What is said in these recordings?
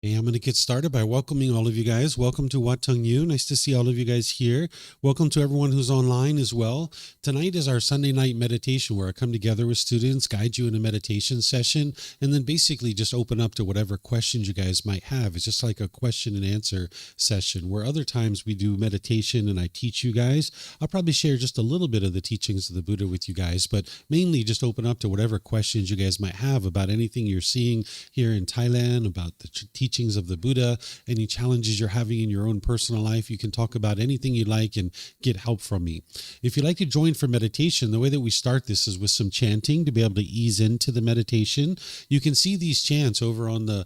Hey, I'm going to get started by welcoming all of you guys. Welcome to Wat Tung. Nice to see all of you guys here. Welcome to everyone who's online as well. Tonight is our Sunday night meditation where I come together with students, guide you in a meditation session, and then basically just open up to whatever questions you guys might have. It's just like a question and answer session where other times we do meditation and I teach you guys. I'll probably share just a little bit of the teachings of the Buddha with you guys, but mainly just open up to whatever questions you guys might have about anything you're seeing here in Thailand, about the teachings of the Buddha, any challenges you're having in your own personal life. You can talk about anything you like and get help from me. If you'd like to join for meditation, the way that we start this is with some chanting to be able to ease into the meditation. You can see these chants over on the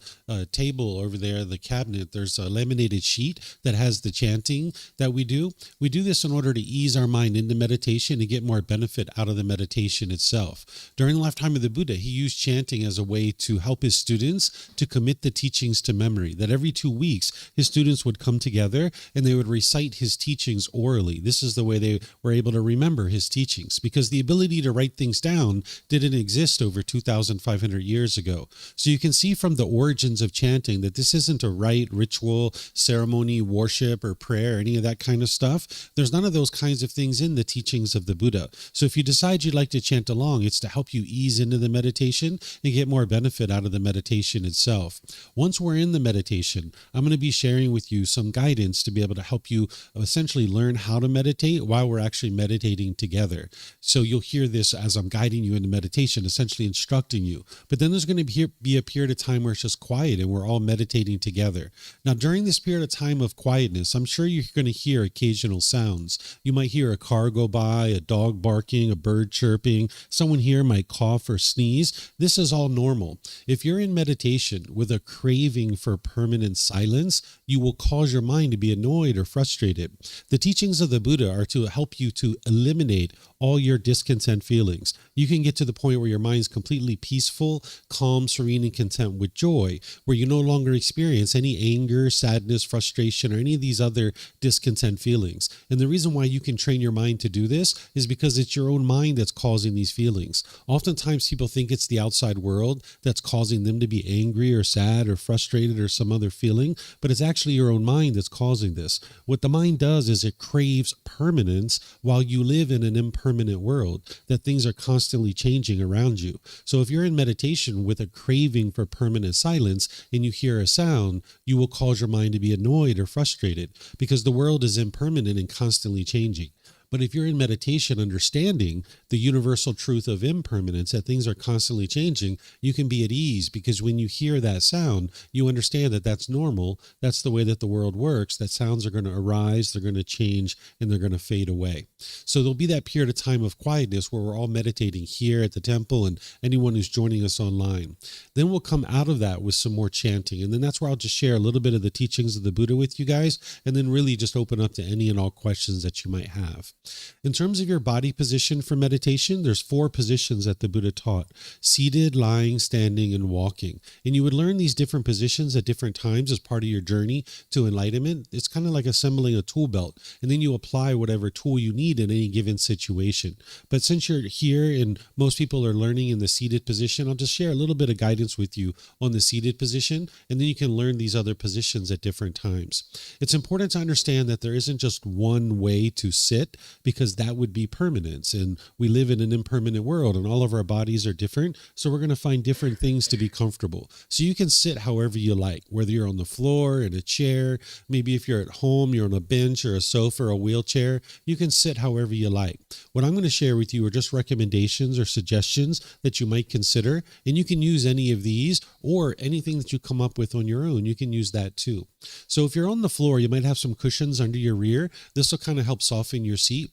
table over there, the cabinet. There's a laminated sheet that has the chanting that we do. We do this in order to ease our mind into meditation and get more benefit out of the meditation itself. During the lifetime of the Buddha, he used chanting as a way to help his students to commit the teachings to memory, that every 2 weeks his students would come together and they would recite his teachings orally. This is the way they were able to remember his teachings, because the ability to write things down didn't exist over 2,500 years ago. So you can see from the origins of chanting that this isn't a rite, ritual, ceremony, worship, or prayer, any of that kind of stuff. There's none of those kinds of things in the teachings of the Buddha. So if you decide you'd like to chant along, it's to help you ease into the meditation and get more benefit out of the meditation itself. Once we're in the meditation, I'm going to be sharing with you some guidance to be able to help you essentially learn how to meditate while we're actually meditating together. So you'll hear this as I'm guiding you into meditation, essentially instructing you. But then there's going to be a period of time where it's just quiet and we're all meditating together. Now, during this period of time of quietness, I'm sure you're going to hear occasional sounds. You might hear a car go by, a dog barking, a bird chirping. Someone here might cough or sneeze. This is all normal. If you're in meditation with a craving for permanent silence, you will cause your mind to be annoyed or frustrated. The teachings of the Buddha are to help you to eliminate all your discontent feelings. You can get to the point where your mind is completely peaceful, calm, serene, and content with joy, where you no longer experience any anger, sadness, frustration, or any of these other discontent feelings. And the reason why you can train your mind to do this is because it's your own mind that's causing these feelings. Oftentimes people think it's the outside world that's causing them to be angry or sad or frustrated or some other feeling, but it's actually your own mind that's causing this. What the mind does is it craves permanence while you live in an impermanent world, that things are constantly changing around you. So if you're in meditation with a craving for permanent silence and you hear a sound, you will cause your mind to be annoyed or frustrated because the world is impermanent and constantly changing. But if you're in meditation understanding the universal truth of impermanence, that things are constantly changing, you can be at ease, because when you hear that sound, you understand that that's normal. That's the way that the world works, that sounds are going to arise, they're going to change, and they're going to fade away. So there'll be that period of time of quietness where we're all meditating here at the temple and anyone who's joining us online. Then we'll come out of that with some more chanting. And then that's where I'll just share a little bit of the teachings of the Buddha with you guys, and then really just open up to any and all questions that you might have. In terms of your body position for meditation, there's 4 positions that the Buddha taught: seated, lying, standing, and walking. And you would learn these different positions at different times as part of your journey to enlightenment. It's kind of like assembling a tool belt, and then you apply whatever tool you need in any given situation. But since you're here and most people are learning in the seated position, I'll just share a little bit of guidance with you on the seated position, and then you can learn these other positions at different times. It's important to understand that there isn't just one way to sit, because that would be permanence, and we live in an impermanent world and all of our bodies are different, so we're going to find different things to be comfortable. So you can sit however you like, whether you're on the floor, in a chair, maybe if you're at home, you're on a bench or a sofa or a wheelchair, you can sit however you like. What I'm going to share with you are just recommendations or suggestions that you might consider, and you can use any of these or anything that you come up with on your own. You can use that too. So if you're on the floor, you might have some cushions under your rear. This will kind of help soften your seat.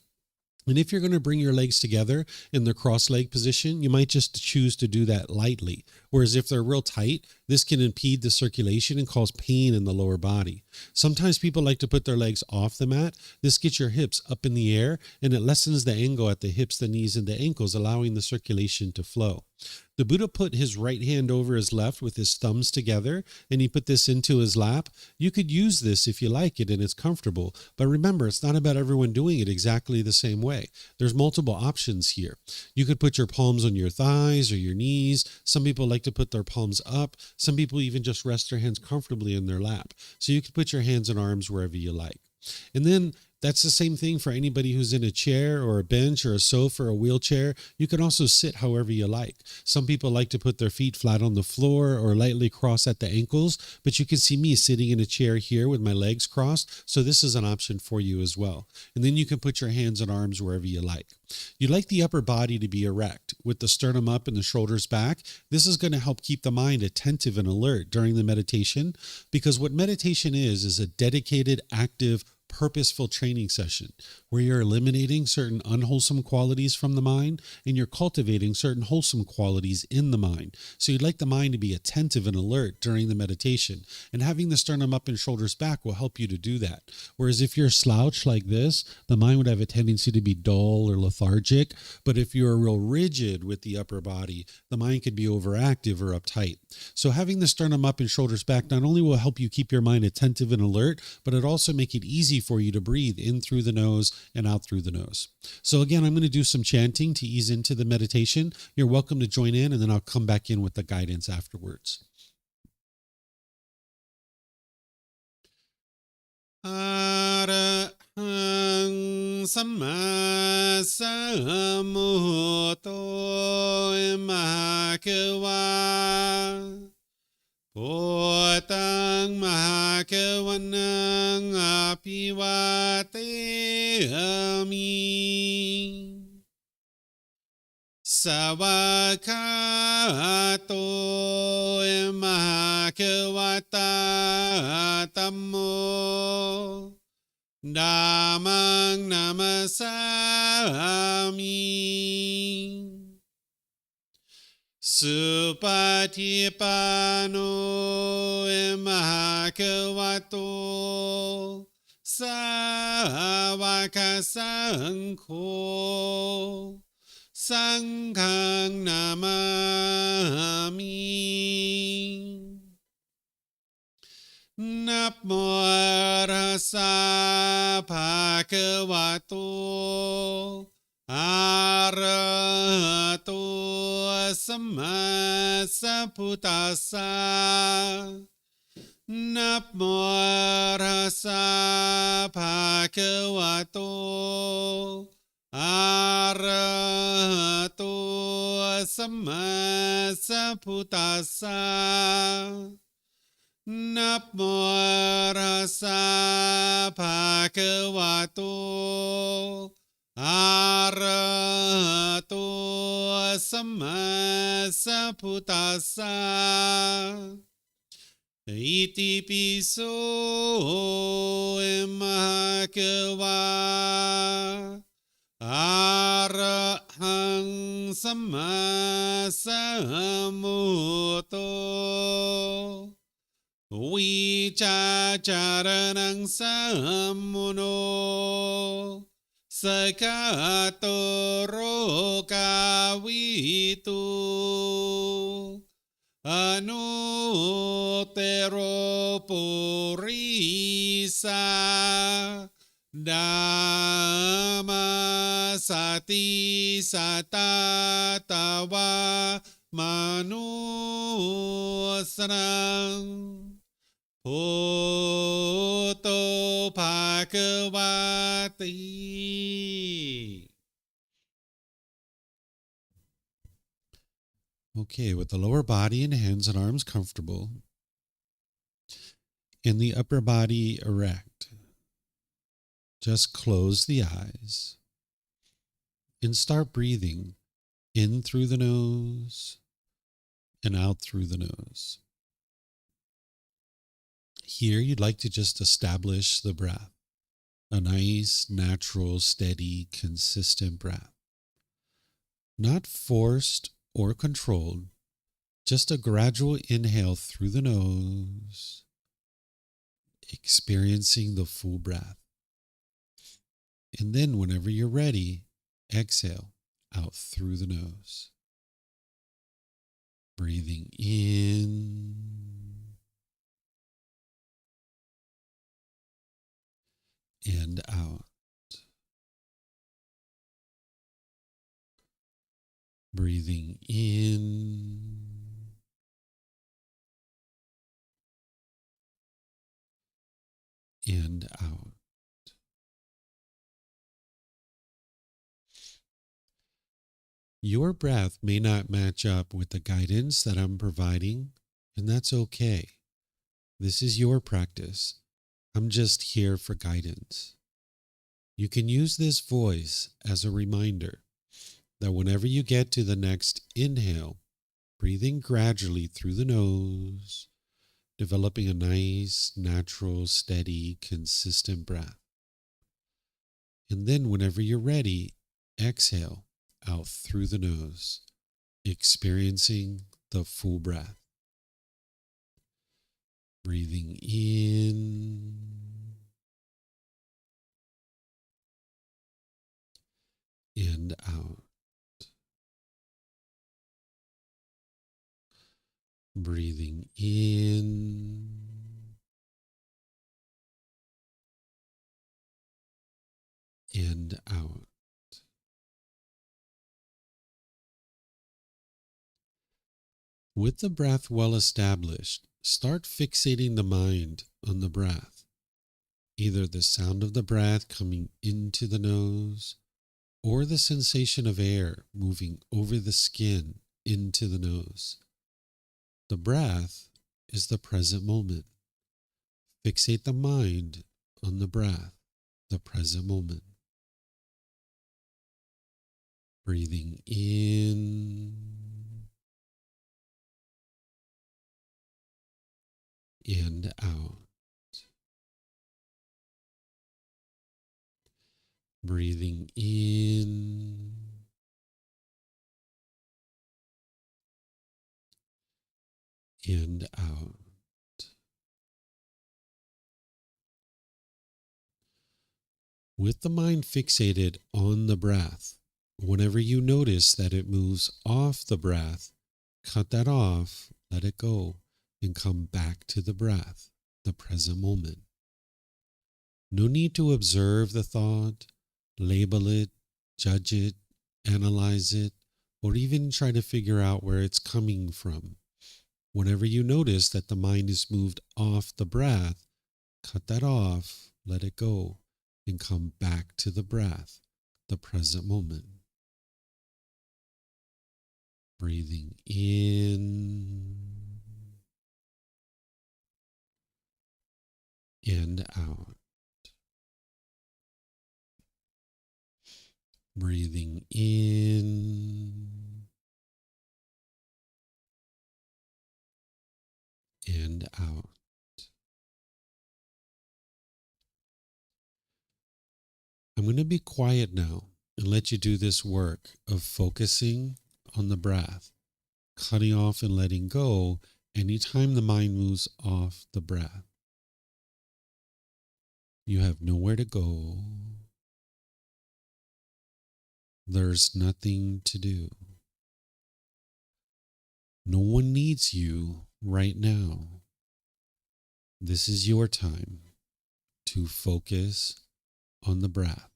And if you're going to bring your legs together in the cross-leg position, you might just choose to do that lightly. Whereas if they're real tight, this can impede the circulation and cause pain in the lower body. Sometimes people like to put their legs off the mat. This gets your hips up in the air, and it lessens the angle at the hips, the knees, and the ankles, allowing the circulation to flow. The Buddha put his right hand over his left with his thumbs together, and he put this into his lap. You could use this if you like it and it's comfortable. But remember, it's not about everyone doing it exactly the same way. There's multiple options here. You could put your palms on your thighs or your knees. Some people like to put their palms up. Some people even just rest their hands comfortably in their lap. So you could put your hands and arms wherever you like. And then that's the same thing for anybody who's in a chair or a bench or a sofa or a wheelchair. You can also sit however you like. Some people like to put their feet flat on the floor or lightly cross at the ankles, but you can see me sitting in a chair here with my legs crossed. So this is an option for you as well. And then you can put your hands and arms wherever you like. You like the upper body to be erect with the sternum up and the shoulders back. This is going to help keep the mind attentive and alert during the meditation, because what meditation is a dedicated, active, purposeful training session where you're eliminating certain unwholesome qualities from the mind and you're cultivating certain wholesome qualities in the mind. So you'd like the mind to be attentive and alert during the meditation, and having the sternum up and shoulders back will help you to do that. Whereas if you're slouched like this, the mind would have a tendency to be dull or lethargic. But if you're real rigid with the upper body, the mind could be overactive or uptight. So having the sternum up and shoulders back not only will help you keep your mind attentive and alert, but it also make it easy for you to breathe in through the nose and out through the nose. So again, I'm going to do some chanting to ease into the meditation. You're welcome to join in, and then I'll come back in with the guidance afterwards. Arahang Samma Sambuddho Mahakawa Bhutang Mahakavanang Apivateyami Savakato Mahakavata Tammo Dhammang Namasami Supatipano Mahakavato Savaka Sankho Sanghang Namami Namo Rasa Bhagavato Arahato Samma Sambuddhassa Namo Rasa Bhagavato Arahato Samma Sambuddhassa Namo Rasa Bhagavato Arahato Samma Sambuddhassa Iti piso Mahakava Arahang Samma Sambuddho Vicacaranang Sammuno Sakato Rokavitu Anutero Purisa Dhamma Sati Satatawa Manusrang Bhutto Bhagavati. Okay, with the lower body and hands and arms comfortable, and the upper body erect, just close the eyes and start breathing in through the nose and out through the nose. Here, you'd like to just establish the breath, a nice, natural, steady, consistent breath. Not forced or controlled, just a gradual inhale through the nose, experiencing the full breath. And then whenever you're ready, exhale out through the nose. Breathing in and out. Breathing in and out. Your breath may not match up with the guidance that I'm providing, and that's okay. This is your practice. I'm just here for guidance. You can use this voice as a reminder that whenever you get to the next inhale, breathing gradually through the nose, developing a nice, natural, steady, consistent breath. And then whenever you're ready, exhale out through the nose, experiencing the full breath. Breathing in and out. Breathing in and out. With the breath well established, start fixating the mind on the breath, either the sound of the breath coming into the nose or the sensation of air moving over the skin into the nose. The breath is the present moment. Fixate the mind on the breath, the present moment. Breathing in and out. Breathing in and out. With the mind fixated on the breath, whenever you notice that it moves off the breath, cut that off, let it go, and come back to the breath, the present moment. No need to observe the thought, label it, judge it, analyze it, or even try to figure out where it's coming from. Whenever you notice that the mind is moved off the breath, cut that off, let it go, and come back to the breath, the present moment. Breathing in and out. Breathing in and out. I'm going to be quiet now and let you do this work of focusing on the breath, cutting off and letting go anytime the mind moves off the breath. You have nowhere to go. There's nothing to do. No one needs you right now. This is your time to focus on the breath.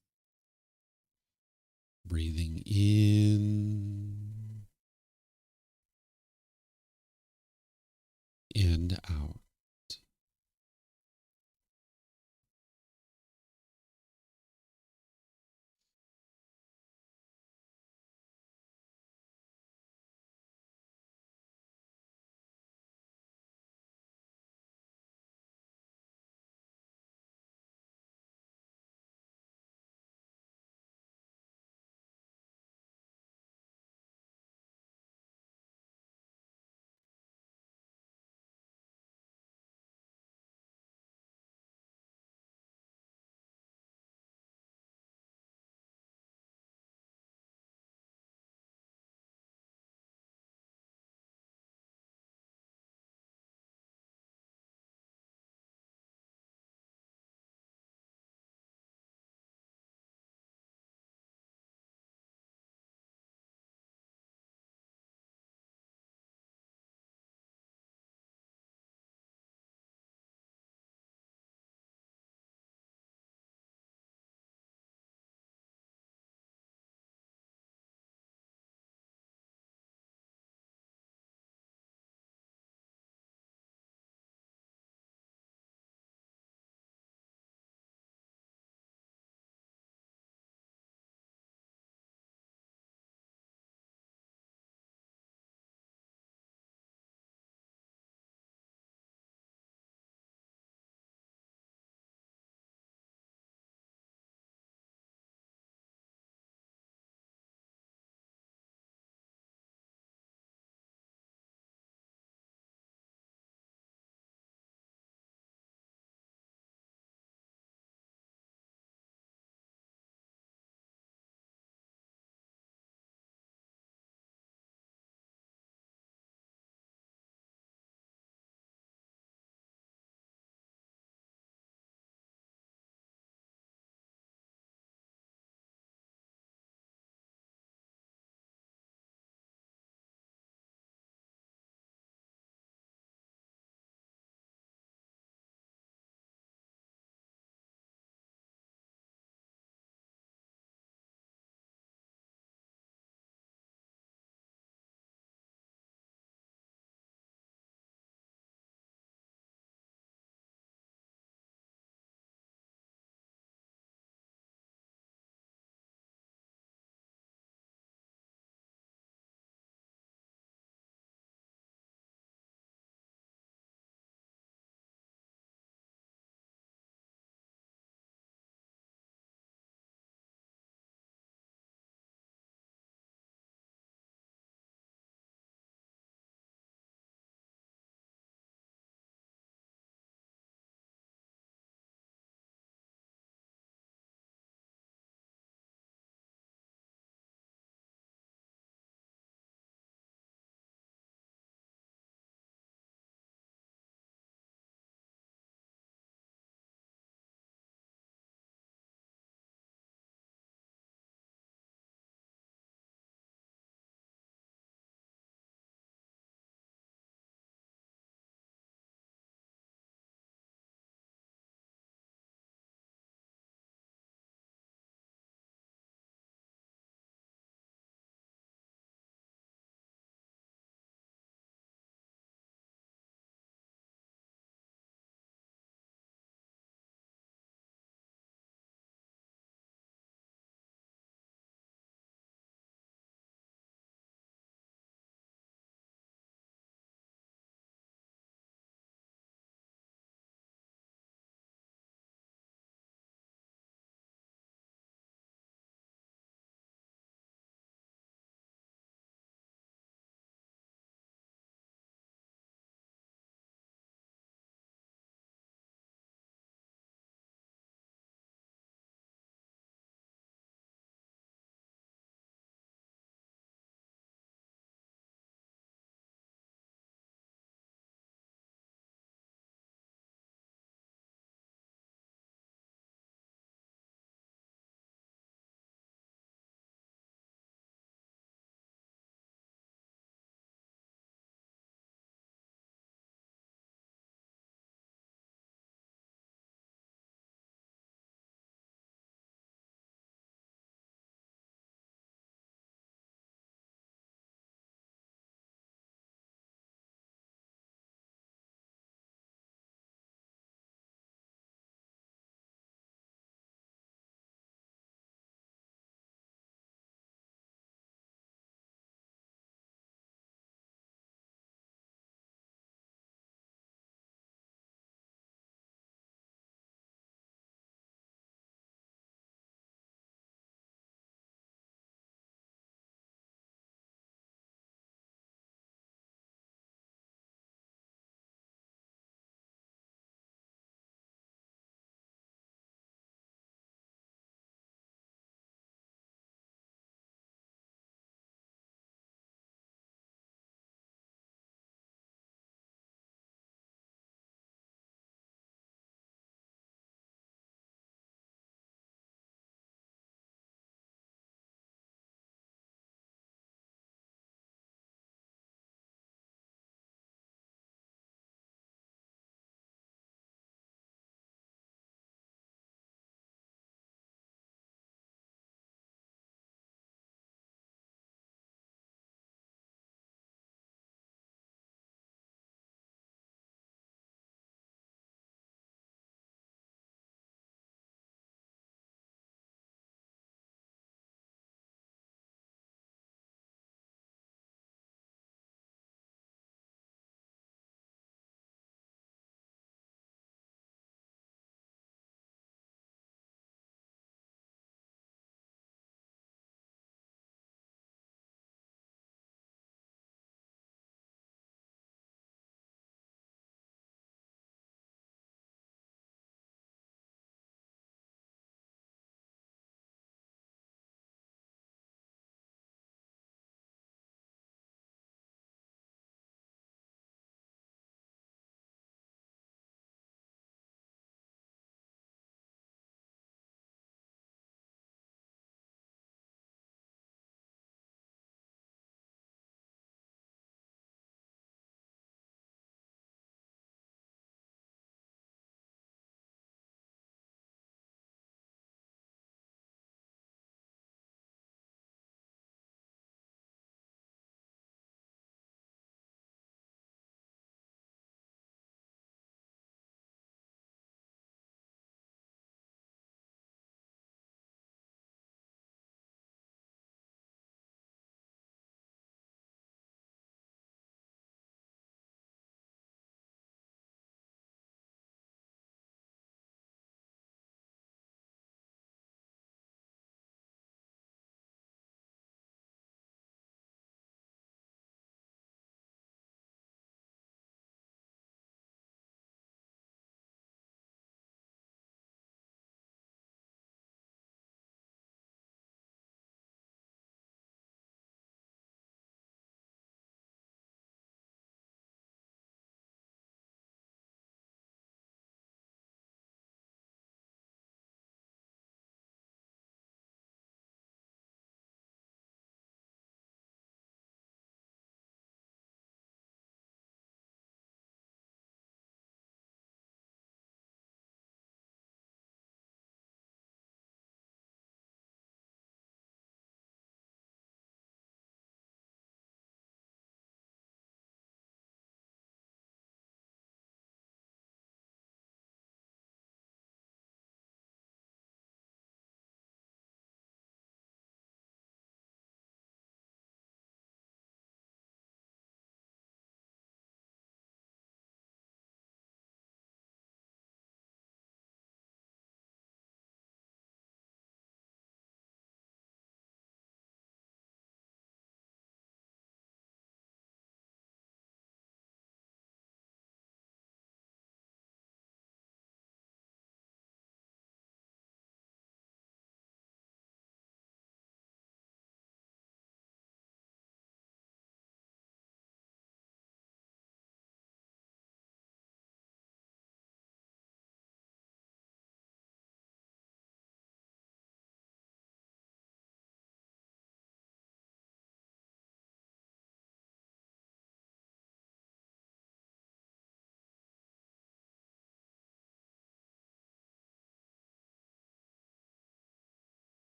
Breathing in and out.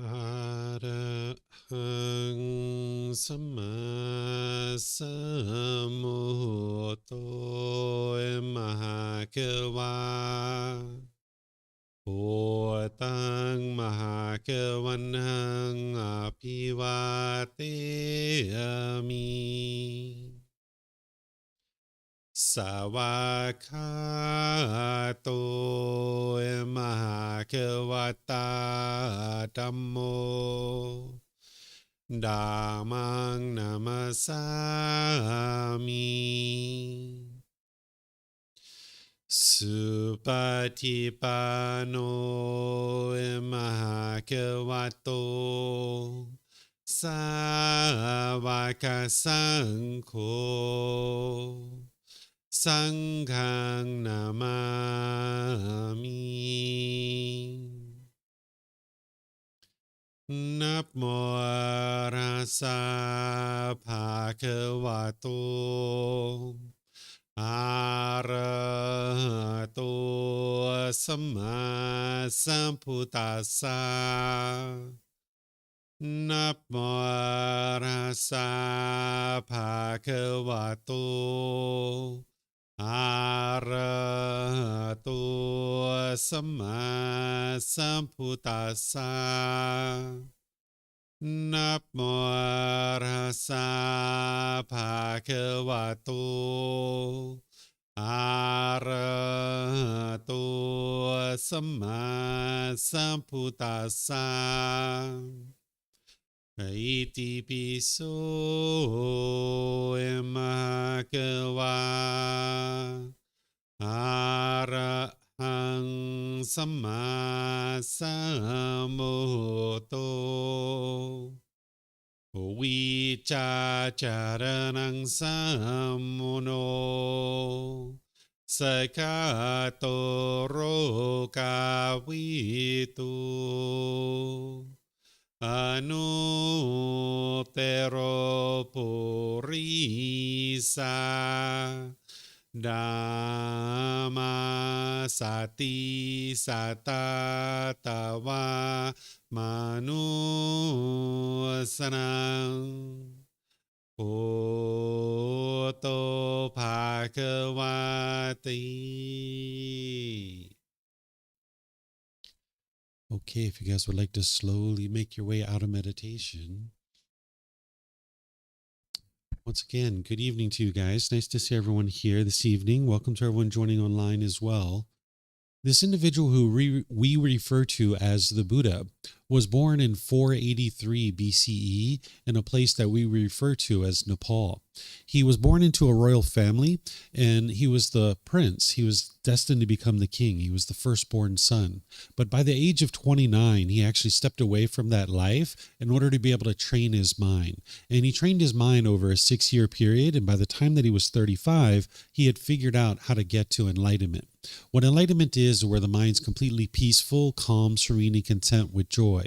Arahang Sama Sambuddho Mahakeva Wat Tung Mahakavanhang Apivateyami Savakato Mahakavata Dhammo Dhammang Namasami Supatipano Mahakavato Savaka Sangho Sanghang Namami Namo Rasa Bhagavato Arahato Sama Sambuddhassa Namo Rasa Bhagavato Arahato Sama Sambuddhassa Namo Rasa Bhagavato Arahato Sama Sambuddhassa Iti piso emagawa arahang sama sambuddho vicacaranang samuno sakato rokawitu Anuttero purisa Dhamma sati satatawa manusanang Bhutto Bhagavati. Okay, if you guys would like to slowly make your way out of meditation. Once again, good evening to you guys. Nice to see everyone here this evening. Welcome to everyone joining online as well. This individual who we refer to as the Buddha was born in 483 BCE in a place that we refer to as Nepal. He was born into a royal family, and he was the prince. He was destined to become the king. He was the firstborn son. But by the age of 29, he actually stepped away from that life in order to be able to train his mind. And he trained his mind over a 6-year period, and by the time that he was 35, he had figured out how to get to enlightenment. What enlightenment is where the mind's completely peaceful, calm, serene, and content with joy.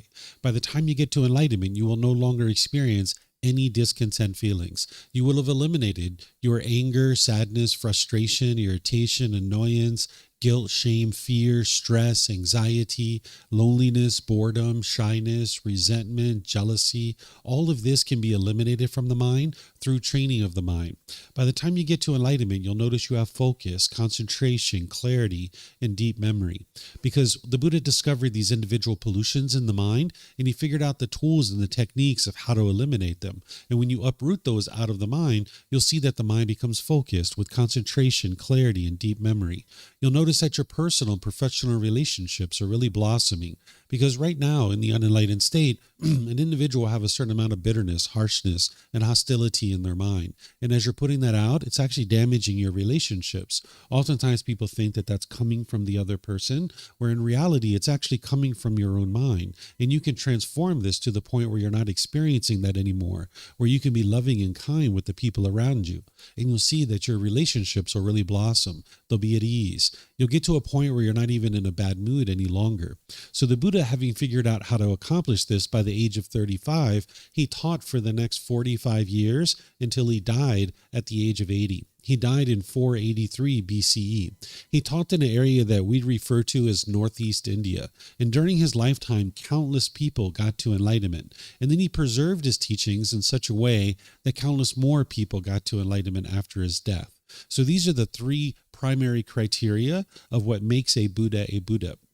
By the time you get to enlightenment, you will no longer experience any discontent feelings. You will have eliminated your anger, sadness, frustration, irritation, annoyance, guilt, shame, fear, stress, anxiety, loneliness, boredom, shyness, resentment, jealousy. All of this can be eliminated from the mind through training of the mind. By the time you get to enlightenment, you'll notice you have focus, concentration, clarity, and deep memory. Because the Buddha discovered these individual pollutions in the mind, and he figured out the tools and the techniques of how to eliminate them. And when you uproot those out of the mind, you'll see that the mind becomes focused with concentration, clarity, and deep memory. You'll notice that your personal and professional relationships are really blossoming, because right now in the unenlightened state, an individual will have a certain amount of bitterness, harshness, and hostility in their mind. And as you're putting that out, it's actually damaging your relationships. Oftentimes people think that that's coming from the other person, where in reality, it's actually coming from your own mind. And you can transform this to the point where you're not experiencing that anymore, where you can be loving and kind with the people around you. And you'll see that your relationships will really blossom. They'll be at ease. You'll get to a point where you're not even in a bad mood any longer. So the Buddha, having figured out how to accomplish this by the age of 35, he taught for the next 45 years until he died at the age of 80. He died in 483 BCE. He taught in an area that we refer to as Northeast India. And during his lifetime, countless people got to enlightenment. And then he preserved his teachings in such a way that countless more people got to enlightenment after his death. So these are the three primary criteria of what makes a Buddha,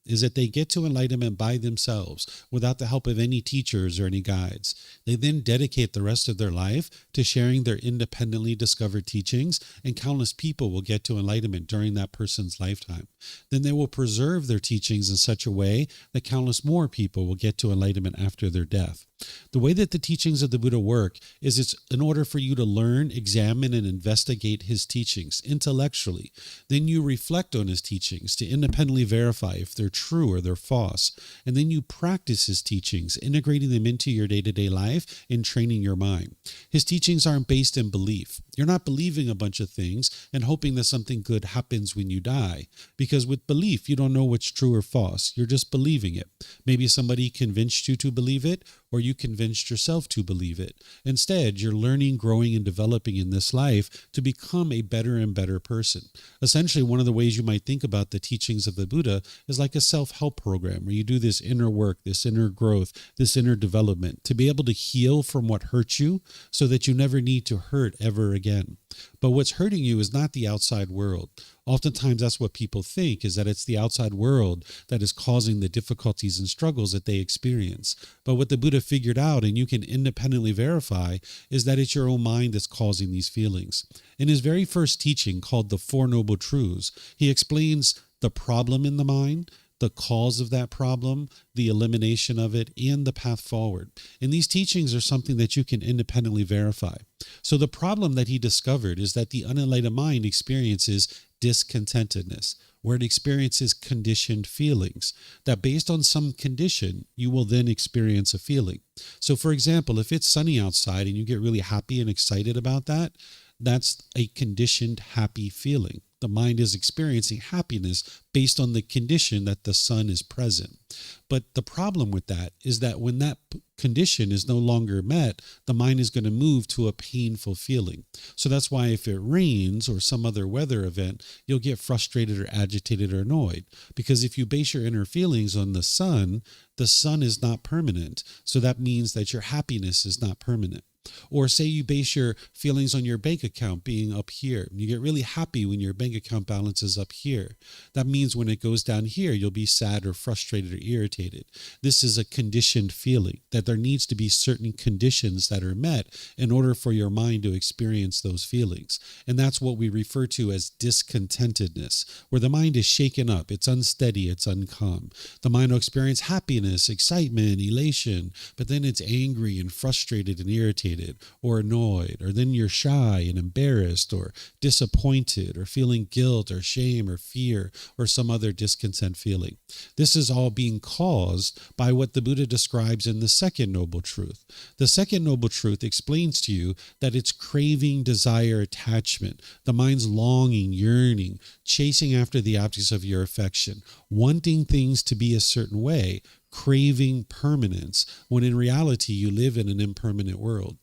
is that they get to enlightenment by themselves without the help of any teachers or any guides. They then dedicate the rest of their life to sharing their independently discovered teachings, and countless people will get to enlightenment during that person's lifetime. Then they will preserve their teachings in such a way that countless more people will get to enlightenment after their death. The way that the teachings of the Buddha work is it's in order for you to learn, examine, and investigate his teachings intellectually. Then you reflect on his teachings to independently verify if they're true or they're false. And then you practice his teachings, integrating them into your day-to-day life and training your mind. His teachings aren't based in belief. You're not believing a bunch of things and hoping that something good happens when you die. Because with belief, you don't know what's true or false. You're just believing it. Maybe somebody convinced you to believe it, or you convinced yourself to believe it. Instead, you're learning, growing, and developing in this life to become a better and better person. Essentially, one of the ways you might think about the teachings of the Buddha is like a self-help program where you do this inner work, this inner growth, this inner development to be able to heal from what hurt you so that you never need to hurt ever again. But what's hurting you is not the outside world. Oftentimes, that's what people think, is that it's the outside world that is causing the difficulties and struggles that they experience. But what the Buddha figured out, and you can independently verify, is that it's your own mind that's causing these feelings. In his very first teaching, called the Four Noble Truths, he explains the problem in the mind, the cause of that problem, the elimination of it, and the path forward. And these teachings are something that you can independently verify. So the problem that he discovered is that the unenlightened mind experiences discontentedness, where it experiences conditioned feelings, that based on some condition, you will then experience a feeling. So for example, if it's sunny outside and you get really happy and excited about that, that's a conditioned happy feeling. The mind is experiencing happiness based on the condition that the sun is present. But the problem with that is that when that condition is no longer met, the mind is going to move to a painful feeling. So that's why if it rains or some other weather event, you'll get frustrated or agitated or annoyed. Because if you base your inner feelings on the sun is not permanent. So that means that your happiness is not permanent. Or say you base your feelings on your bank account being up here. You get really happy when your bank account balance is up here. That means when it goes down here, you'll be sad or frustrated or irritated. This is a conditioned feeling, that there needs to be certain conditions that are met in order for your mind to experience those feelings. And that's what we refer to as discontentedness, where the mind is shaken up, it's unsteady, it's uncalm. The mind will experience happiness, excitement, elation, but then it's angry and frustrated and irritated, or annoyed, or then you're shy and embarrassed or disappointed or feeling guilt or shame or fear or some other discontent feeling. This is all being caused by what the Buddha describes in the second noble truth. The second noble truth explains to you that it's craving, desire, attachment, the mind's longing, yearning, chasing after the objects of your affection, wanting things to be a certain way, craving permanence, when in reality you live in an impermanent world.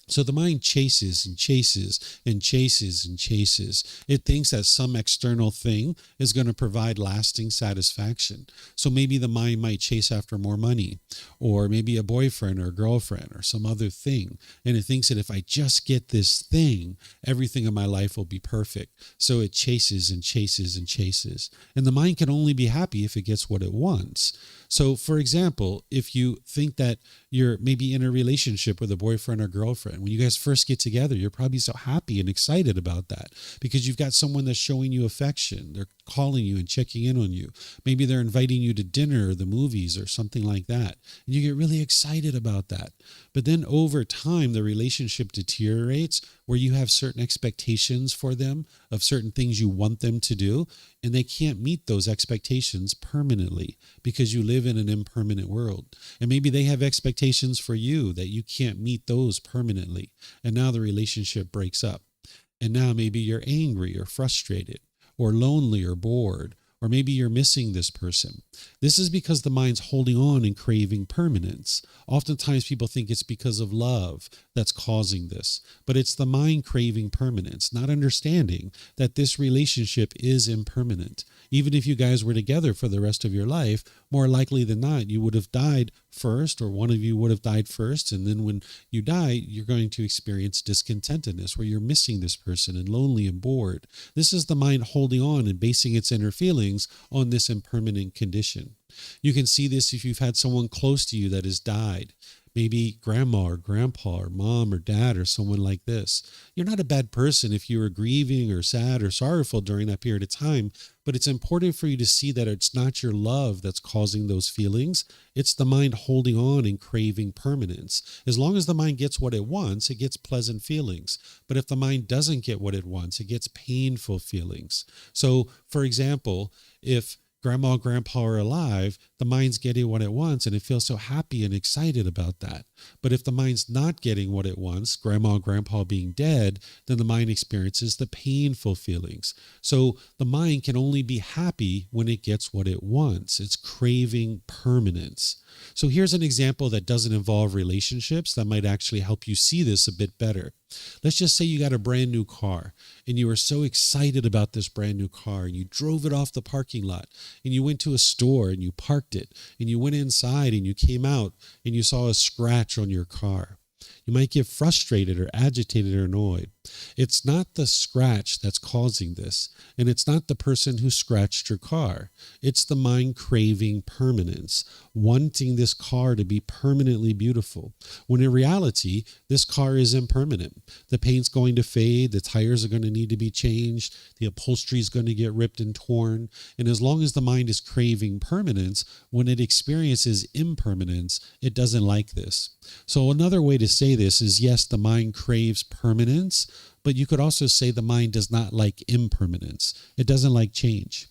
So the mind chases and chases and chases and chases. It thinks that some external thing is going to provide lasting satisfaction. So maybe the mind might chase after more money, or maybe a boyfriend or a girlfriend or some other thing. And it thinks that if I just get this thing, everything in my life will be perfect. So it chases and chases and chases. And the mind can only be happy if it gets what it wants. So, for example, if you think that you're maybe in a relationship with a boyfriend or girlfriend, when you guys first get together, you're probably so happy and excited about that because you've got someone that's showing you affection. They're calling you and checking in on you. Maybe they're inviting you to dinner or the movies or something like that. And you get really excited about that. But then over time, the relationship deteriorates where you have certain expectations for them of certain things you want them to do, and they can't meet those expectations permanently because you live in an impermanent world. And maybe they have expectations for you that you can't meet those permanently. And now the relationship breaks up. And now maybe you're angry or frustrated or lonely or bored, or maybe you're missing this person. This is because the mind's holding on and craving permanence. Oftentimes people think it's because of love that's causing this, but it's the mind craving permanence, not understanding that this relationship is impermanent. Even if you guys were together for the rest of your life, more likely than not, you would have died first, or one of you would have died first. And then when you die, you're going to experience discontentedness, where you're missing this person and lonely and bored. This is the mind holding on and basing its inner feelings on this impermanent condition. You can see this if you've had someone close to you that has died. Maybe grandma or grandpa or mom or dad or someone like this. You're not a bad person if you were grieving or sad or sorrowful during that period of time, but it's important for you to see that it's not your love that's causing those feelings. It's the mind holding on and craving permanence. As long as the mind gets what it wants, it gets pleasant feelings. But if the mind doesn't get what it wants, it gets painful feelings. So, for example, if grandma and grandpa are alive, the mind's getting what it wants, and it feels so happy and excited about that. But if the mind's not getting what it wants, grandma and grandpa being dead, then the mind experiences the painful feelings. So the mind can only be happy when it gets what it wants. It's craving permanence. So here's an example that doesn't involve relationships that might actually help you see this a bit better. Let's just say you got a brand new car and you were so excited about this brand new car, and you drove it off the parking lot, and you went to a store and you parked it, and you went inside and you came out and you saw a scratch on your car. You might get frustrated or agitated or annoyed. It's not the scratch that's causing this, and it's not the person who scratched your car. It's the mind craving permanence, wanting this car to be permanently beautiful, when in reality, this car is impermanent. The paint's going to fade, the tires are going to need to be changed, the upholstery is going to get ripped and torn, and as long as the mind is craving permanence, when it experiences impermanence, it doesn't like this. So another way to say this is, yes, the mind craves permanence, but you could also say the mind does not like impermanence. It doesn't like change.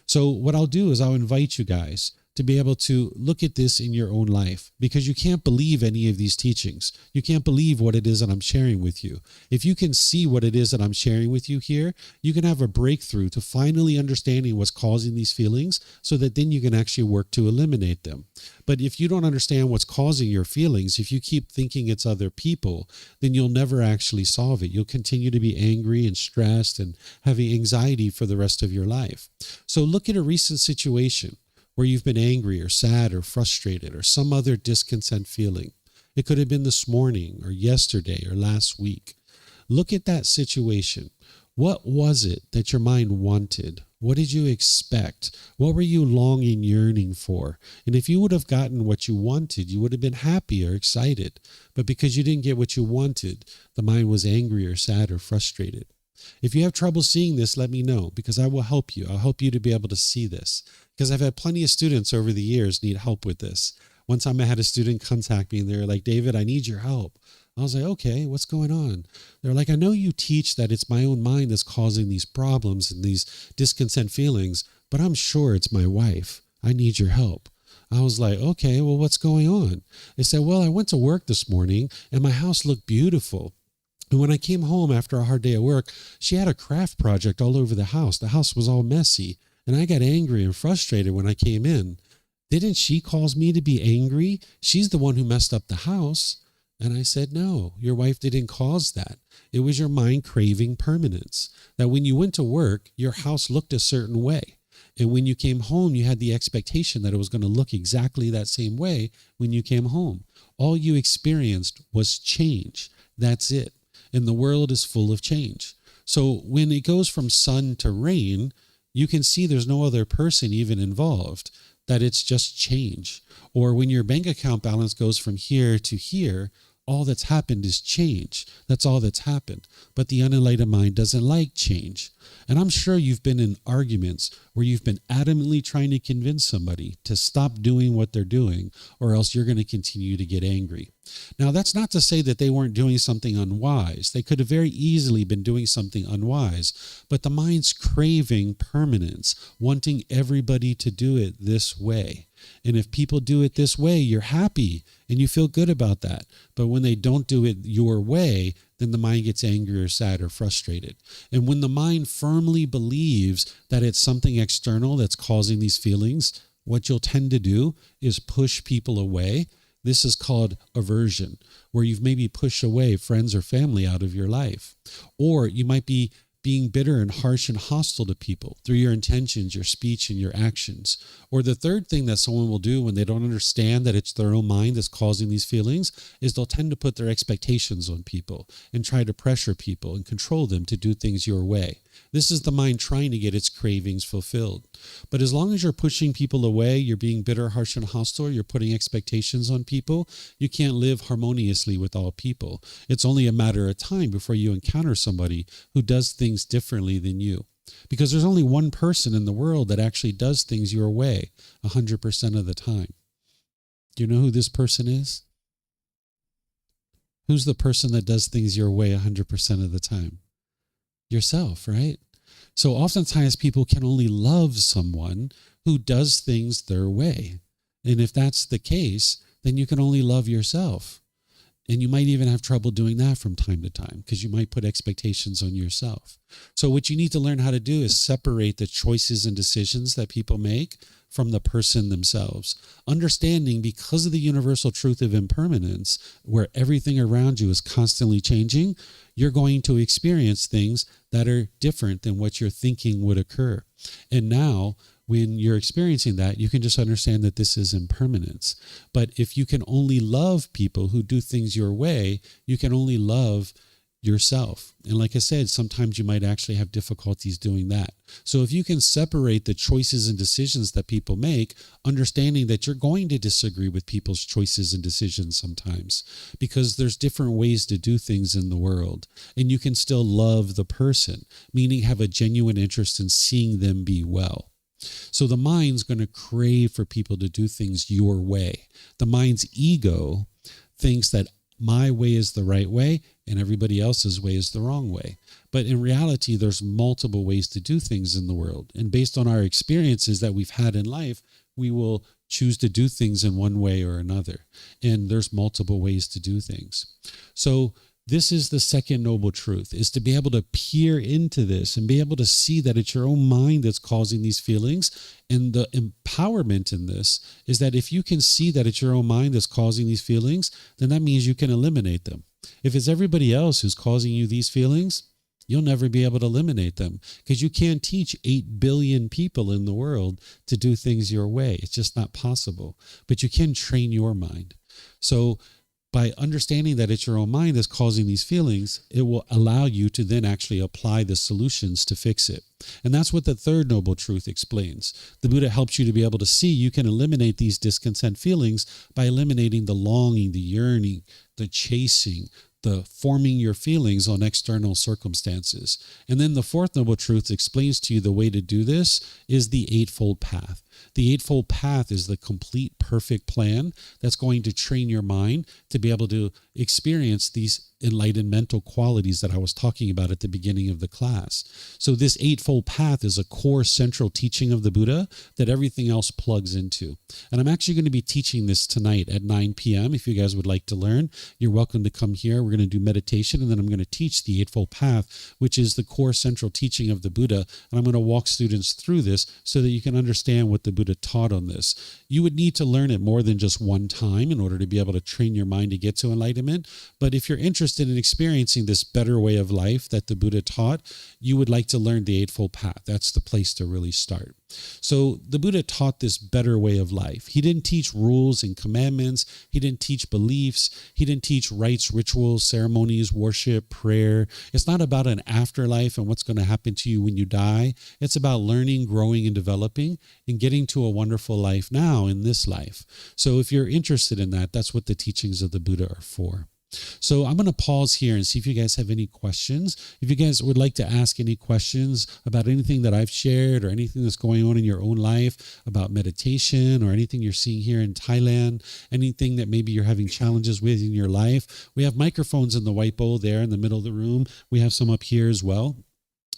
So what I'll do is I'll invite you guys to be able to look at this in your own life, because you can't believe any of these teachings. You can't believe what it is that I'm sharing with you. If you can see what it is that I'm sharing with you here, you can have a breakthrough to finally understanding what's causing these feelings, so that then you can actually work to eliminate them. But if you don't understand what's causing your feelings, if you keep thinking it's other people, then you'll never actually solve it. You'll continue to be angry and stressed and having anxiety for the rest of your life. So look at a recent situation where you've been angry or sad or frustrated or some other discontent feeling. It could have been this morning or yesterday or last week. Look at that situation. What was it that your mind wanted? What did you expect? What were you longing, yearning for? And if you would have gotten what you wanted, you would have been happy or excited. But because you didn't get what you wanted, the mind was angry or sad or frustrated. If you have trouble seeing this, let me know, because I will help you. I'll help you to be able to see this, because I've had plenty of students over the years need help with this. One time I had a student contact me and they were like, David, I need your help. I was like, okay, what's going on? They're like, I know you teach that it's my own mind that's causing these problems and these discontent feelings, but I'm sure it's my wife. I need your help. I was like, okay, well, what's going on? They said, well, I went to work this morning and my house looked beautiful. And when I came home after a hard day at work, she had a craft project all over the house. The house was all messy. And I got angry and frustrated when I came in. Didn't she cause me to be angry? She's the one who messed up the house. And I said, no, your wife didn't cause that. It was your mind craving permanence. That when you went to work, your house looked a certain way. And when you came home, you had the expectation that it was going to look exactly that same way when you came home. All you experienced was change. That's it. And the world is full of change. So when it goes from sun to rain, you can see there's no other person even involved, that it's just change. Or when your bank account balance goes from here to here, all that's happened is change. That's all that's happened. But the unenlightened mind doesn't like change. And I'm sure you've been in arguments where you've been adamantly trying to convince somebody to stop doing what they're doing, or else you're going to continue to get angry. Now, that's not to say that they weren't doing something unwise. They could have very easily been doing something unwise, but the mind's craving permanence, wanting everybody to do it this way. And if people do it this way, you're happy and you feel good about that. But when they don't do it your way, then the mind gets angry or sad or frustrated. And when the mind firmly believes that it's something external that's causing these feelings, what you'll tend to do is push people away. This is called aversion, where you've maybe pushed away friends or family out of your life. Or you might be being bitter and harsh and hostile to people through your intentions, your speech, and your actions. Or the third thing that someone will do when they don't understand that it's their own mind that's causing these feelings is they'll tend to put their expectations on people and try to pressure people and control them to do things your way. This is the mind trying to get its cravings fulfilled. But as long as you're pushing people away, you're being bitter, harsh, and hostile, you're putting expectations on people, you can't live harmoniously with all people. It's only a matter of time before you encounter somebody who does things differently than you. Because there's only one person in the world that actually does things your way 100% of the time. Do you know who this person is? Who's the person that does things your way 100% of the time? Yourself, right? So oftentimes people can only love someone who does things their way. And if that's the case, then you can only love yourself. And you might even have trouble doing that from time to time because you might put expectations on yourself. So what you need to learn how to do is separate the choices and decisions that people make from the person themselves. Understanding, because of the universal truth of impermanence, where everything around you is constantly changing, you're going to experience things that are different than what you're thinking would occur. And now, when you're experiencing that, you can just understand that this is impermanence. But if you can only love people who do things your way, you can only love yourself. And like I said, sometimes you might actually have difficulties doing that. So if you can separate the choices and decisions that people make, understanding that you're going to disagree with people's choices and decisions sometimes, because there's different ways to do things in the world, and you can still love the person, meaning have a genuine interest in seeing them be well. So the mind's going to crave for people to do things your way. The mind's ego thinks that my way is the right way and everybody else's way is the wrong way. But in reality, there's multiple ways to do things in the world. And based on our experiences that we've had in life, we will choose to do things in one way or another. And there's multiple ways to do things. So this is the second noble truth, is to be able to peer into this and be able to see that it's your own mind that's causing these feelings. And the empowerment in this is that if you can see that it's your own mind that's causing these feelings, then that means you can eliminate them. If it's everybody else who's causing you these feelings, you'll never be able to eliminate them, because you can't teach 8 billion people in the world to do things your way. It's just not possible. But you can train your mind. So by understanding that it's your own mind that's causing these feelings, it will allow you to then actually apply the solutions to fix it. And that's what the third noble truth explains. The Buddha helps you to be able to see you can eliminate these discontent feelings by eliminating the longing, the yearning, the chasing, the forming your feelings on external circumstances. And then the fourth noble truth explains to you the way to do this is the Eightfold Path. The Eightfold Path is the complete, perfect plan that's going to train your mind to be able to experience these enlightened mental qualities that I was talking about at the beginning of the class. So this Eightfold Path is a core central teaching of the Buddha that everything else plugs into. And I'm actually going to be teaching this tonight at 9 p.m. If you guys would like to learn, you're welcome to come here. We're going to do meditation, and then I'm going to teach the Eightfold Path, which is the core central teaching of the Buddha. And I'm going to walk students through this so that you can understand what the Buddha taught on this. You would need to learn it more than just one time in order to be able to train your mind to get to enlightenment. But if you're interested in experiencing this better way of life that the Buddha taught, you would like to learn the Eightfold Path. That's the place to really start. So the Buddha taught this better way of life. He didn't teach rules and commandments. He didn't teach beliefs. He didn't teach rites, rituals, ceremonies, worship, prayer. It's not about an afterlife and what's going to happen to you when you die. It's about learning, growing, and developing and getting to a wonderful life now in this life. So if you're interested in that, that's what the teachings of the Buddha are for. So I'm going to pause here and see if you guys have any questions. If you guys would like to ask any questions about anything that I've shared or anything that's going on in your own life about meditation or anything you're seeing here in Thailand, anything that maybe you're having challenges with in your life, we have microphones in the white bowl there in the middle of the room. We have some up here as well.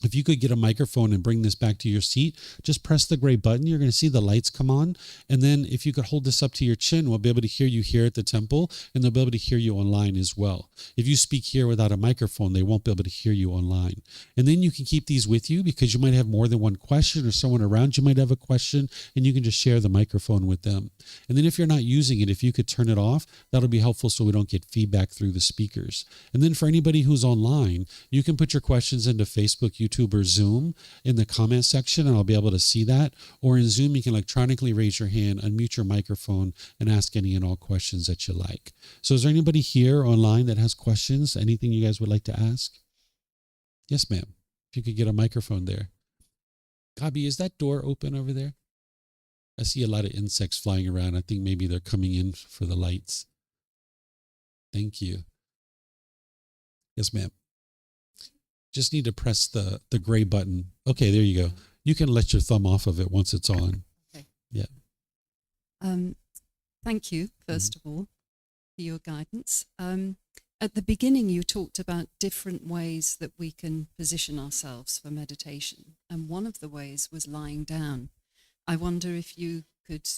If you could get a microphone and bring this back to your seat, just press the gray button. You're going to see the lights come on. And then if you could hold this up to your chin, we'll be able to hear you here at the temple, and they'll be able to hear you online as well. If you speak here without a microphone, they won't be able to hear you online. And then you can keep these with you because you might have more than one question, or someone around you might have a question, and you can just share the microphone with them. And then if you're not using it, if you could turn it off, that'll be helpful so we don't get feedback through the speakers. And then for anybody who's online, you can put your questions into Facebook, YouTube, or Zoom in the comment section, and I'll be able to see that. Or in Zoom, you can electronically raise your hand, unmute your microphone, and ask any and all questions that you like. So is there anybody here online that has questions? Anything you guys would like to ask? Yes, ma'am. If you could get a microphone there. Gabi, is that door open over there? I see a lot of insects flying around. I think maybe they're coming in for the lights. Thank you. Yes, ma'am. Just need to press the gray button. Okay, there you go. You can let your thumb off of it once it's on. Okay. Yeah. Thank you, first of all, for your guidance. At the beginning, you talked about different ways that we can position ourselves for meditation. And one of the ways was lying down. I wonder if you could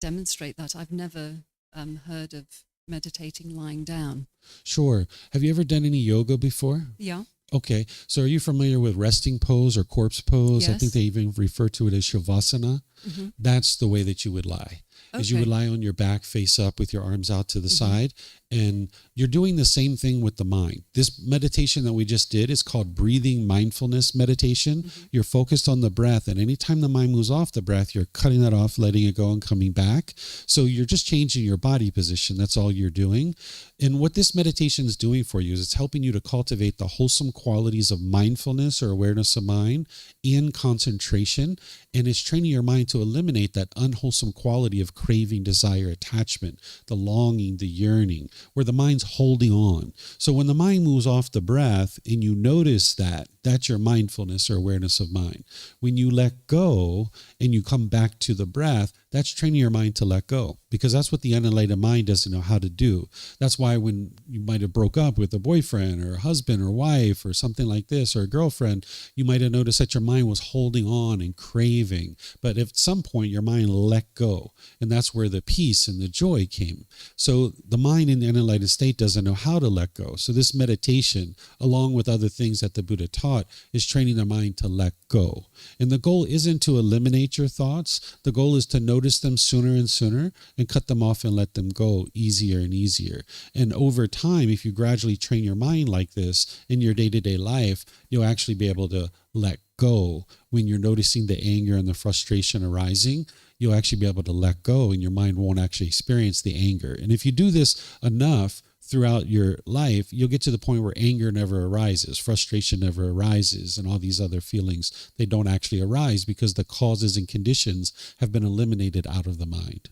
demonstrate that. I've never heard of meditating lying down. Sure. Have you ever done any yoga before? Yeah. Okay. So are you familiar with resting pose or corpse pose? Yes. I think they even refer to it as shavasana. Mm-hmm. That's the way that you would lie. Is you would lie on your back, face up with your arms out to the side, and you're doing the same thing with the mind. This meditation that we just did is called Breathing Mindfulness Meditation. You're focused on the breath, and anytime the mind moves off the breath, you're cutting that off, letting it go, and coming back. So you're just changing your body position. That's all you're doing. And what this meditation is doing for you is it's helping you to cultivate the wholesome qualities of mindfulness or awareness of mind and concentration, and it's training your mind to eliminate that unwholesome quality of craving, desire, attachment, the longing, the yearning, where the mind's holding on. So when the mind moves off the breath and you notice that, that's your mindfulness or awareness of mind. When you let go and you come back to the breath, that's training your mind to let go, because that's what the unenlightened mind doesn't know how to do. That's why when you might have broke up with a boyfriend or a husband or wife or something like this, or a girlfriend, you might have noticed that your mind was holding on and craving. But at some point, your mind let go, and that's where the peace and the joy came. So the mind in the unenlightened state doesn't know how to let go. So this meditation, along with other things that the Buddha taught, is training the mind to let go. And the goal isn't to eliminate your thoughts. The goal is to notice them sooner and sooner and cut them off and let them go easier and easier. And over time, if you gradually train your mind like this in your day-to-day life, you'll actually be able to let go. When you're noticing the anger and the frustration arising, you'll actually be able to let go, and your mind won't actually experience the anger. And if you do this enough throughout your life, you'll get to the point where anger never arises, frustration never arises, and all these other feelings, they don't actually arise because the causes and conditions have been eliminated out of the mind.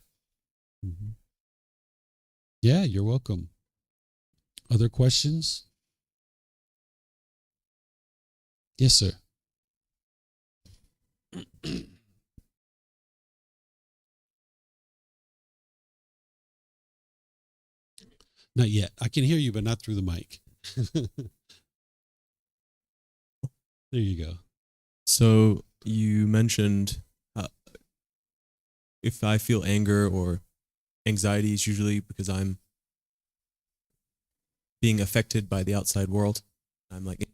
Mm-hmm. Yeah, you're welcome. Other questions? Yes, sir. Not yet. I can hear you, but not through the mic. There you go. So you mentioned if I feel anger or anxiety, it's usually because I'm being affected by the outside world. I'm like,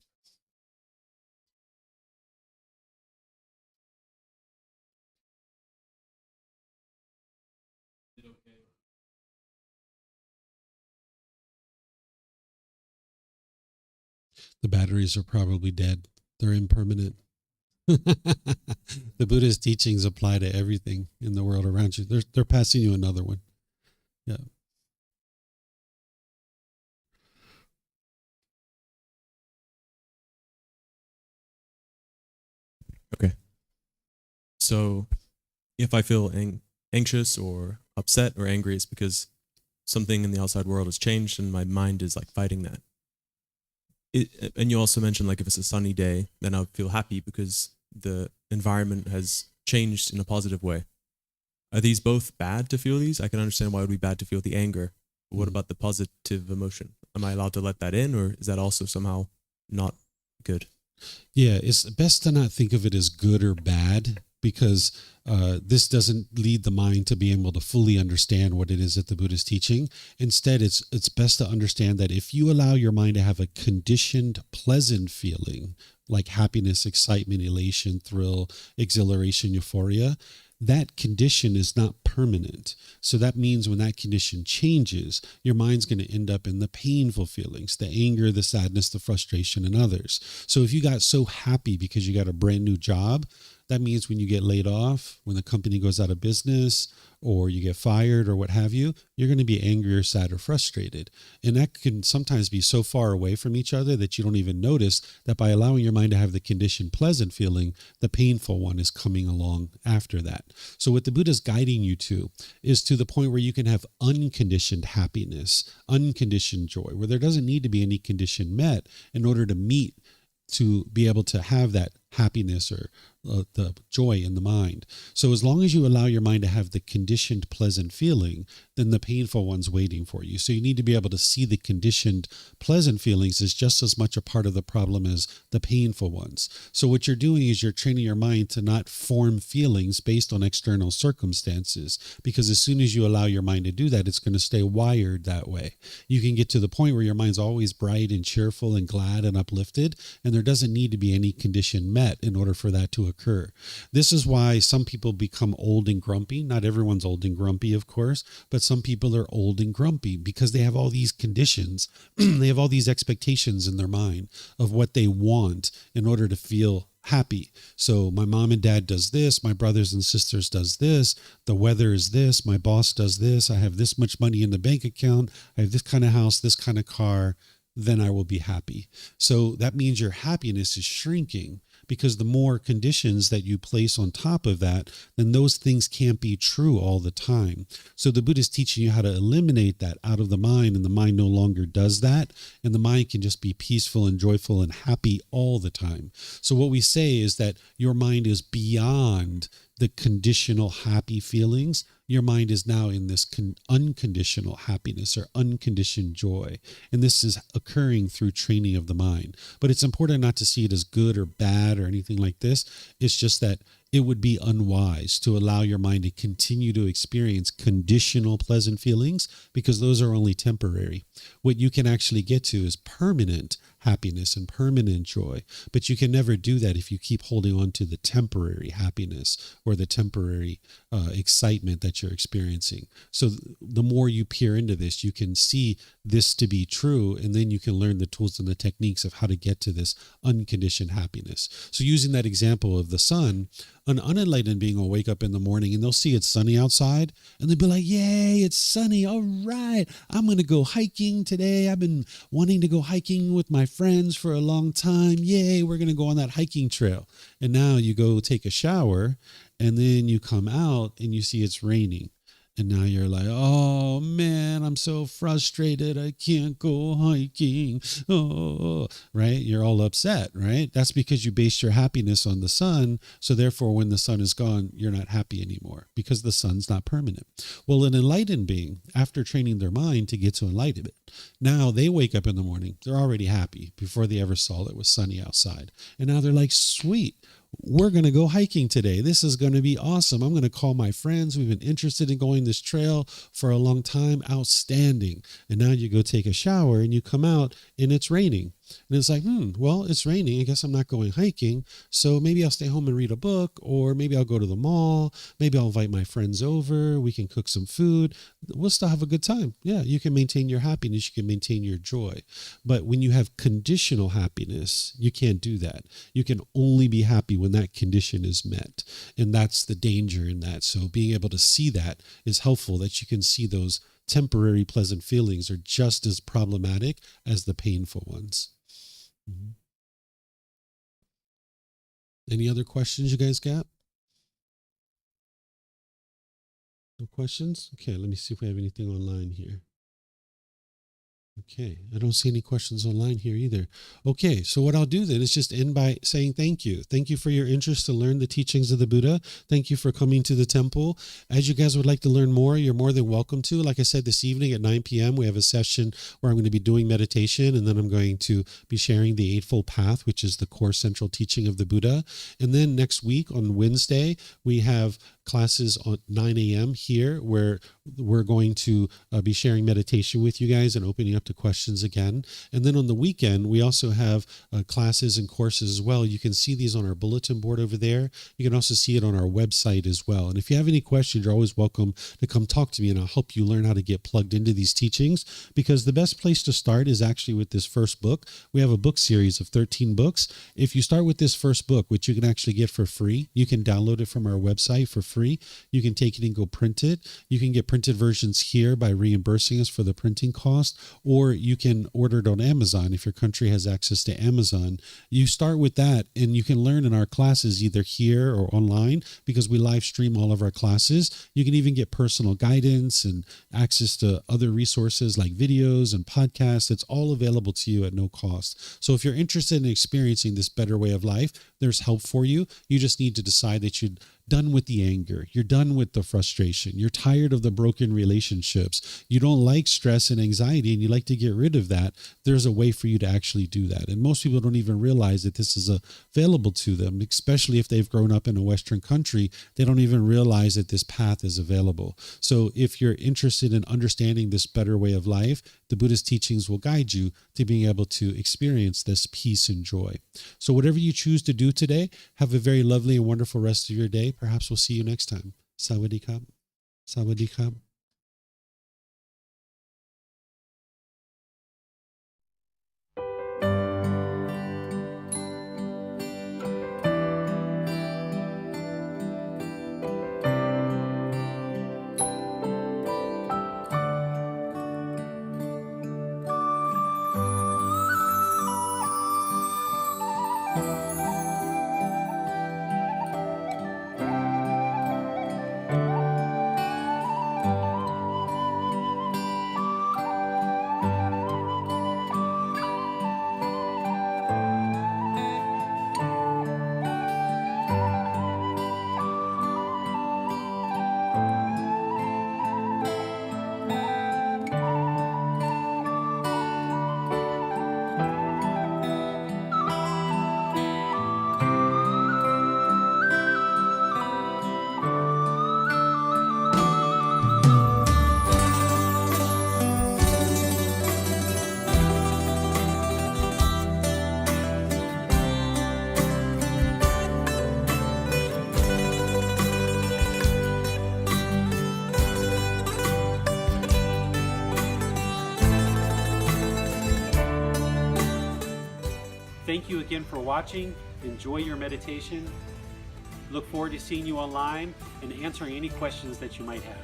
The batteries are probably dead. They're impermanent. The Buddha's teachings apply to everything in the world around you. They're passing you another one. Yeah. okay. So if I feel anxious or upset or angry, it's because something in the outside world has changed and my mind is like fighting that. And you also mentioned like if it's a sunny day, then I would feel happy because the environment has changed in a positive way. Are these both bad to feel these? I can understand why it would be bad to feel the anger. But what about the positive emotion? Am I allowed to let that in, or is that also somehow not good? Yeah, it's best to not think of it as good or bad, because this doesn't lead the mind to be able to fully understand what it is that the Buddha is teaching. Instead, it's best to understand that if you allow your mind to have a conditioned, pleasant feeling like happiness, excitement, elation, thrill, exhilaration, euphoria, that condition is not permanent. So that means when that condition changes, your mind's going to end up in the painful feelings, the anger, the sadness, the frustration, and others. So if you got so happy because you got a brand new job, that means when you get laid off, when the company goes out of business, or you get fired, or what have you, you're going to be angry or sad or frustrated. And that can sometimes be so far away from each other that you don't even notice that by allowing your mind to have the conditioned pleasant feeling, the painful one is coming along after that. So what the Buddha is guiding you to is to the point where you can have unconditioned happiness, unconditioned joy, where there doesn't need to be any condition met in order to be able to have that happiness or the joy in the mind. So as long as you allow your mind to have the conditioned pleasant feeling, then the painful one's waiting for you. So you need to be able to see the conditioned pleasant feelings as just as much a part of the problem as the painful ones. So what you're doing is you're training your mind to not form feelings based on external circumstances, because as soon as you allow your mind to do that, it's going to stay wired that way. You can get to the point where your mind's always bright and cheerful and glad and uplifted, and there doesn't need to be any condition met in order for that to occur. This is why some people become old and grumpy. Not everyone's old and grumpy, of course, but some people are old and grumpy because they have all these conditions. They have all these expectations in their mind of what they want in order to feel happy. So my mom and dad does this, my brothers and sisters does this, the weather is this, my boss does this, I have this much money in the bank account, I have this kind of house, this kind of car, then I will be happy. So that means your happiness is shrinking, because the more conditions that you place on top of that, then those things can't be true all the time. So the Buddha is teaching you how to eliminate that out of the mind, and the mind no longer does that, and the mind can just be peaceful and joyful and happy all the time. So what we say is that your mind is beyond the conditional happy feelings. Your mind is now in this unconditional happiness or unconditioned joy. And this is occurring through training of the mind. But it's important not to see it as good or bad or anything like this. It's just that it would be unwise to allow your mind to continue to experience conditional pleasant feelings, because those are only temporary. What you can actually get to is permanent happiness and permanent joy. But you can never do that if you keep holding on to the temporary happiness or the temporary excitement that you're experiencing. So the more you peer into this, you can see this to be true, and then you can learn the tools and the techniques of how to get to this unconditioned happiness. So using that example of the sun, an unenlightened being will wake up in the morning and they'll see it's sunny outside, and they'll be like, yay, it's sunny. All right, I'm going to go hiking today. I've been wanting to go hiking with my friends for a long time. Yay, we're going to go on that hiking trail. And now you go take a shower, and then you come out and you see it's raining. And now you're like, oh man, I'm so frustrated. I can't go hiking. Oh, right? You're all upset, right? That's because you based your happiness on the sun. So therefore, when the sun is gone, you're not happy anymore, because the sun's not permanent. Well, an enlightened being, after training their mind to get to enlightenment, now they wake up in the morning, they're already happy before they ever saw that it was sunny outside. And now they're like, sweet, we're going to go hiking today. This is going to be awesome. I'm going to call my friends. We've been interested in going this trail for a long time. Outstanding. And now you go take a shower and you come out and it's raining. And it's like, well, it's raining. I guess I'm not going hiking. So maybe I'll stay home and read a book, or maybe I'll go to the mall. Maybe I'll invite my friends over. We can cook some food. We'll still have a good time. Yeah, you can maintain your happiness. You can maintain your joy. But when you have conditional happiness, you can't do that. You can only be happy when that condition is met. And that's the danger in that. So being able to see that is helpful, that you can see those temporary pleasant feelings are just as problematic as the painful ones. Mm-hmm. Any other questions you guys got? No questions? Okay, let me see if we have anything online here. Okay, I don't see any questions online here either. Okay, so what I'll do then is just end by saying thank you. Thank you for your interest to learn the teachings of the Buddha. Thank you for coming to the temple. As you guys would like to learn more, you're more than welcome to. Like I said, this evening at 9 p.m., we have a session where I'm going to be doing meditation, and then I'm going to be sharing the Eightfold Path, which is the core central teaching of the Buddha. And then next week on Wednesday, we have classes on 9 a.m. here where we're going to be sharing meditation with you guys and opening up to questions again. And then on the weekend, we also have classes and courses as well. You can see these on our bulletin board over there. You can also see it on our website as well. And if you have any questions, you're always welcome to come talk to me, and I'll help you learn how to get plugged into these teachings, because the best place to start is actually with this first book. We have a book series of 13 books. If you start with this first book, which you can actually get for free, you can download it from our website for free. You can take it and go print it. You can get printed versions here by reimbursing us for the printing cost, or you can order it on Amazon if your country has access to Amazon. You start with that, and you can learn in our classes either here or online, because we live stream all of our classes. You can even get personal guidance and access to other resources like videos and podcasts. It's all available to you at no cost. So if you're interested in experiencing this better way of life, there's help for you. You just need to decide that you're done with the anger. You're done with the frustration. You're tired of the broken relationships. You don't like stress and anxiety, and you like to get rid of that. There's a way for you to actually do that. And most people don't even realize that this is available to them, especially if they've grown up in a Western country. They don't even realize that this path is available. So if you're interested in understanding this better way of life, the Buddhist teachings will guide you to being able to experience this peace and joy. So whatever you choose to do today, have a very lovely and wonderful rest of your day. Perhaps we'll see you next time. Sawadee-krap. Sawadee-krap. Thank you again for watching. Enjoy your meditation. Look forward to seeing you online and answering any questions that you might have.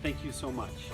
Thank you so much.